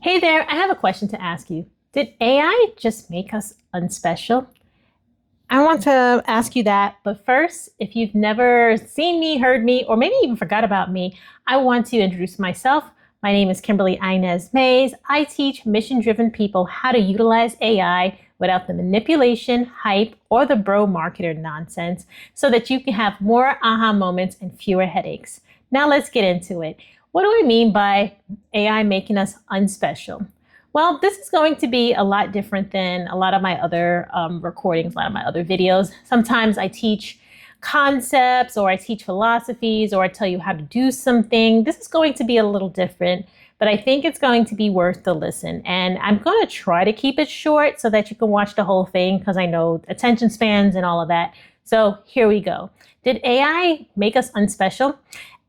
Hey there, I have a question to ask you. Did AI just make us unspecial? I want to ask you that, but first, if you've never seen me, heard me, or maybe even forgot about me, I want to introduce myself. My name is Kimberly Inez Mays. I teach mission driven people how to utilize AI without the manipulation, hype, or the bro marketer nonsense so that you can have more aha moments and fewer headaches. Now let's get into it. What do I mean by AI making us unspecial? Well, this is going to be a lot different than a lot of my other recordings, a lot of my other videos. Sometimes I teach concepts or I teach philosophies or I tell you how to do something. This is going to be a little different, but I think it's going to be worth the listen. And I'm going to try to keep it short so that you can watch the whole thing because I know attention spans and all of that. So here we go. Did AI make us unspecial?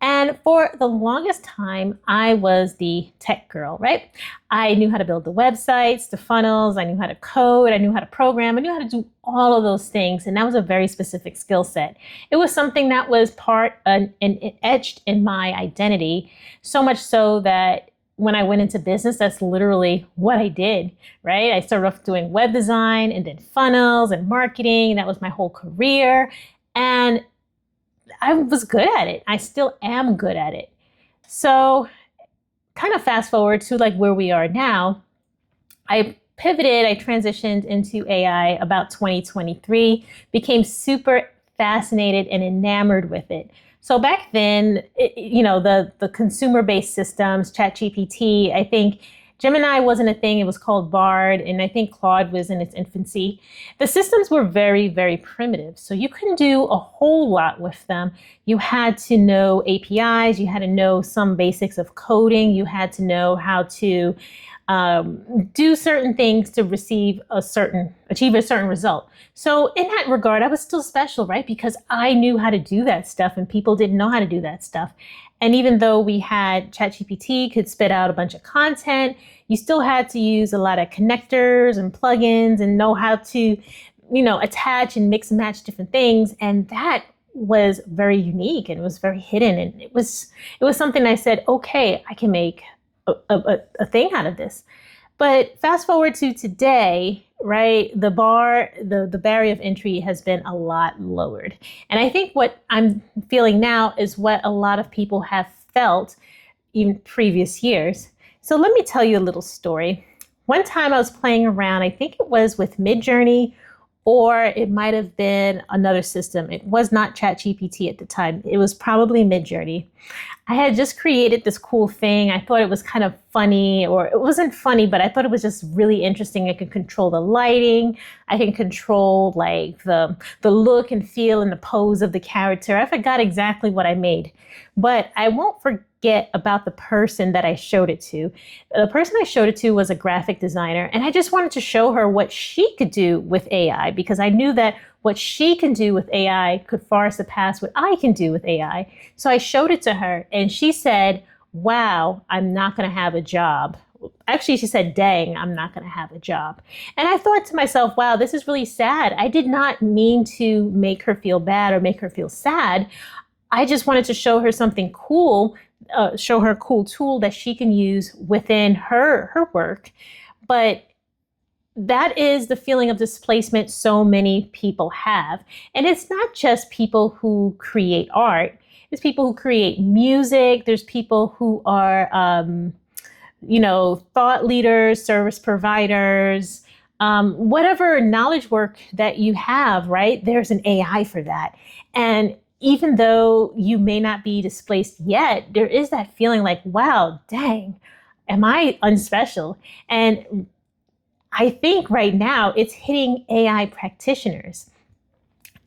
And for the longest time, I was the tech girl, right? I knew how to build the websites, the funnels, I knew how to code, I knew how to program, I knew how to do all of those things. And that was a very specific skill set. It was something that was part and etched in my identity, so much so that when I went into business, that's literally what I did, right? I started off doing web design and then funnels and marketing, and that was my whole career. And I was good at it. I still am good at it. So kind of fast forward to like where we are now. I pivoted, I transitioned into AI about 2023, became super fascinated and enamored with it. So back then, the consumer-based systems, ChatGPT, I think Gemini wasn't a thing. It was called Bard, and I think Claude was in its infancy. The systems were very, very primitive, so you couldn't do a whole lot with them. You had to know APIs, you had to know some basics of coding, you had to know how to do certain things to achieve a certain result. So in that regard, I was still special, right? Because I knew how to do that stuff and people didn't know how to do that stuff. And even though we had ChatGPT could spit out a bunch of content, you still had to use a lot of connectors and plugins and know how to, attach and mix and match different things. And that was very unique and it was very hidden. And it was something I said, okay, I can make a thing out of this. But fast forward to today, right? The barrier of entry has been a lot lowered. And I think what I'm feeling now is what a lot of people have felt in previous years. So let me tell you a little story. One time I was playing around, I think it was with Midjourney, or it might have been another system. It was not ChatGPT at the time. It was probably Midjourney. I had just created this cool thing. I thought it was kind of funny, or it wasn't funny, but I thought it was just really interesting. I could control the lighting. I can control like the look and feel and the pose of the character. I forgot exactly what I made, but I won't forget about the person that I showed it to. The person I showed it to was a graphic designer, and I just wanted to show her what she could do with AI because I knew that what she can do with AI could far surpass what I can do with AI. So I showed it to her and she said, wow, I'm not going to have a job. Actually, she said, dang, I'm not going to have a job. And I thought to myself, wow, this is really sad. I did not mean to make her feel bad or make her feel sad. I just wanted to show her something cool, show her a cool tool that she can use within her work. But that is the feeling of displacement so many people have. And it's not just people who create art. It's people who create music. There's people who are, thought leaders, service providers, whatever knowledge work that you have, right? There's an AI for that. And even though you may not be displaced yet, there is that feeling like, wow, dang, am I unspecial? And I think right now it's hitting AI practitioners.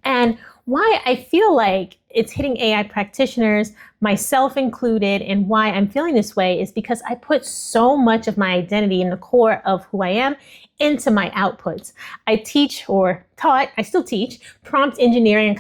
And why I feel like it's hitting AI practitioners, myself included, and why I'm feeling this way is because I put so much of my identity in the core of who I am into my outputs. I teach or taught, I still teach prompt engineering and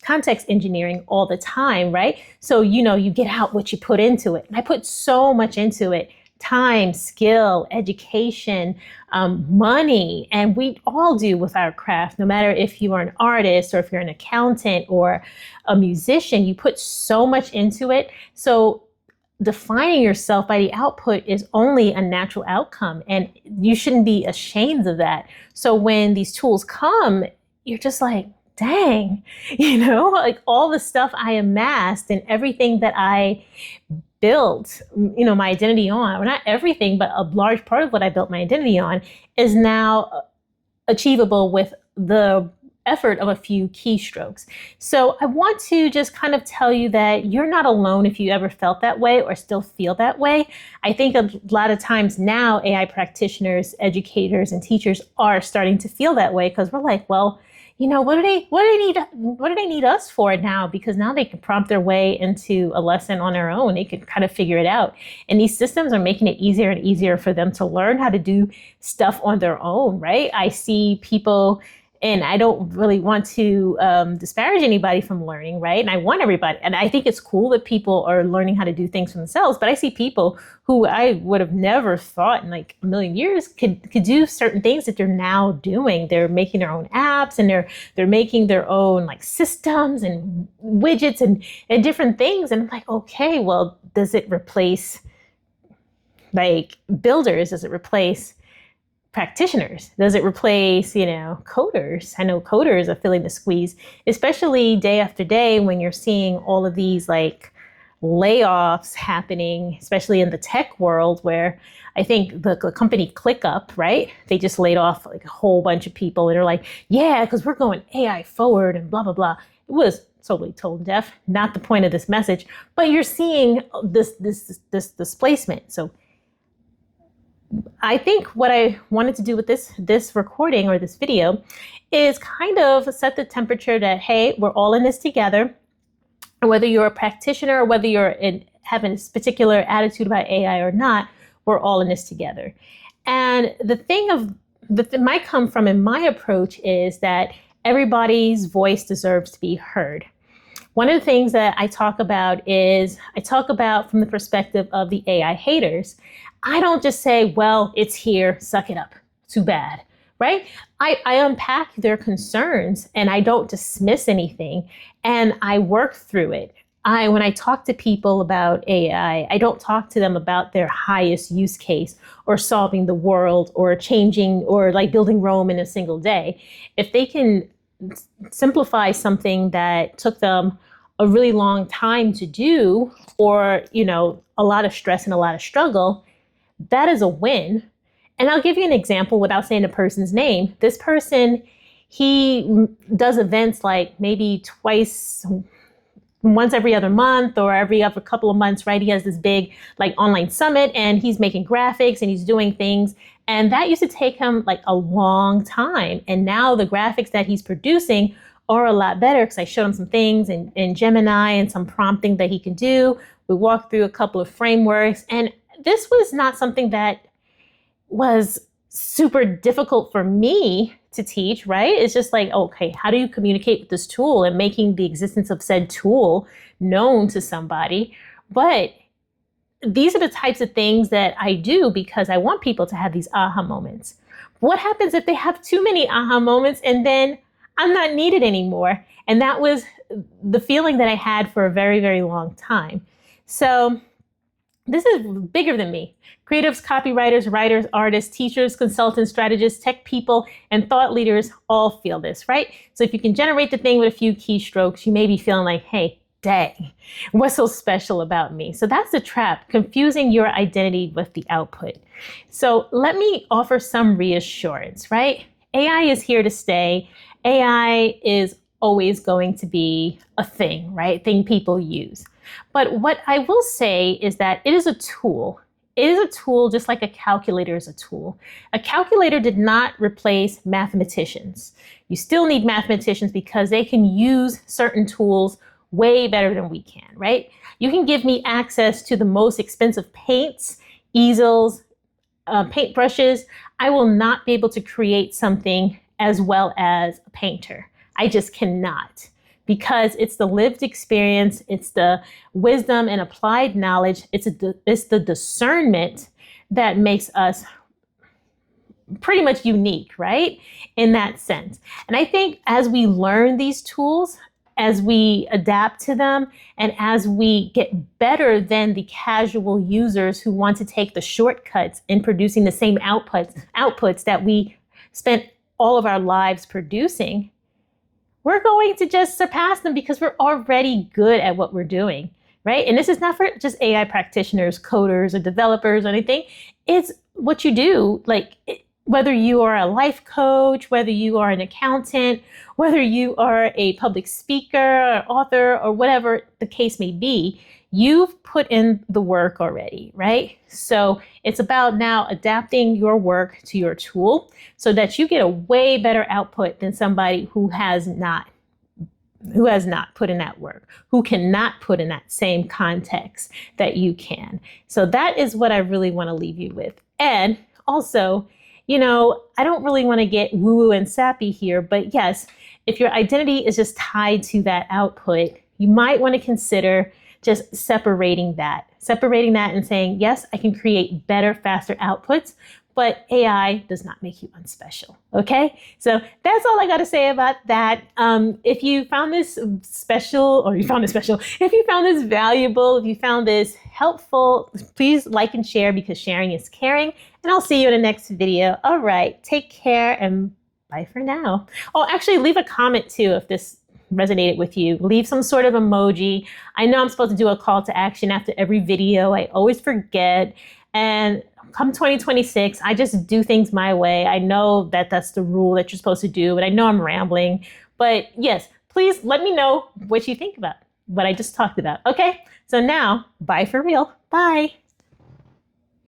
context engineering all the time, right? So, you get out what you put into it. And I put so much into it. Time, skill, education, money, and we all do with our craft, no matter if you are an artist or if you're an accountant or a musician, you put so much into it. So defining yourself by the output is only a natural outcome, and you shouldn't be ashamed of that. So when these tools come, you're just like, dang, like all the stuff I amassed and everything that I built, my identity on, well, not everything, but a large part of what I built my identity on is now achievable with the effort of a few keystrokes. So I want to just kind of tell you that you're not alone if you ever felt that way or still feel that way. I think a lot of times now AI practitioners, educators, and teachers are starting to feel that way because we're like, well, what do they need us for now? Because now they can prompt their way into a lesson on their own. They can kind of figure it out. And these systems are making it easier and easier for them to learn how to do stuff on their own, right? I see people, and I don't really want to disparage anybody from learning, right? And I want everybody, and I think it's cool that people are learning how to do things for themselves. But I see people who I would have never thought in like a million years could do certain things that they're now doing. They're making their own apps, and they're making their own like systems and widgets and different things. And I'm like, okay, well, does it replace like builders? Does it replace practitioners? Does it replace, coders? I know coders are feeling the squeeze, especially day after day when you're seeing all of these like layoffs happening, especially in the tech world, where I think the company ClickUp, right? They just laid off like a whole bunch of people, and they're like, yeah, because we're going AI forward and blah, blah, blah. It was totally tone deaf, not the point of this message, but you're seeing this displacement. So I think what I wanted to do with this recording or this video is kind of set the temperature that, hey, we're all in this together. And whether you're a practitioner or whether you're having this particular attitude about AI or not, we're all in this together. And the thing might come from in my approach is that everybody's voice deserves to be heard. One of the things that I talk about from the perspective of the AI haters. I don't just say, well, it's here, suck it up, too bad, right? I unpack their concerns and I don't dismiss anything, and I work through it. When I talk to people about AI, I don't talk to them about their highest use case or solving the world or changing or like building Rome in a single day. If they can simplify something that took them a really long time to do, or, a lot of stress and a lot of struggle, that is a win. And I'll give you an example without saying the person's name. This person, he does events like maybe once every other month or every other couple of months, right? He has this big like online summit, and he's making graphics and he's doing things. And that used to take him like a long time. And now the graphics that he's producing are a lot better because I showed him some things in Gemini and some prompting that he can do. We walked through a couple of frameworks, and this was not something that was super difficult for me to teach, right? It's just like, okay, how do you communicate with this tool and making the existence of said tool known to somebody? But these are the types of things that I do because I want people to have these aha moments. What happens if they have too many aha moments and then I'm not needed anymore? And that was the feeling that I had for a very, very long time. So this is bigger than me. Creatives, copywriters, writers, artists, teachers, consultants, strategists, tech people, and thought leaders all feel this, right? So if you can generate the thing with a few keystrokes, you may be feeling like, hey, dang, what's so special about me? So that's the trap, confusing your identity with the output. So let me offer some reassurance, right? AI is here to stay. AI is always going to be a thing, right? Thing people use. But what I will say is that it is a tool. It is a tool just like a calculator is a tool. A calculator did not replace mathematicians. You still need mathematicians because they can use certain tools way better than we can, right? You can give me access to the most expensive paints, easels, paintbrushes. I will not be able to create something as well as a painter. I just cannot. Because it's the lived experience, it's the wisdom and applied knowledge, it's the discernment that makes us pretty much unique, right? In that sense. And I think as we learn these tools, as we adapt to them and as we get better than the casual users who want to take the shortcuts in producing the same outputs that we spent all of our lives producing, we're going to just surpass them because we're already good at what we're doing, right? And this is not for just AI practitioners, coders, or developers or anything. It's what you do, whether you are a life coach, whether you are an accountant, whether you are a public speaker, or author, or whatever the case may be, you've put in the work already, right? So it's about now adapting your work to your tool so that you get a way better output than somebody who has not put in that work, who cannot put in that same context that you can. So that is what I really want to leave you with. And also, I don't really want to get woo-woo and sappy here, but yes, if your identity is just tied to that output, you might want to consider just separating that and saying, yes, I can create better, faster outputs, but AI does not make you unspecial. Okay. So that's all I got to say about that. If you found this special, if you found this valuable, if you found this helpful, please like and share because sharing is caring. And I'll see you in the next video. All right. Take care and bye for now. Oh, actually leave a comment too if this resonated with you. Leave some sort of emoji. I know I'm supposed to do a call to action after every video. I always forget. And come 2026, I just do things my way. I know that that's the rule that you're supposed to do, and I know I'm rambling. But yes, please let me know what you think about what I just talked about. Okay, so now, bye for real. Bye.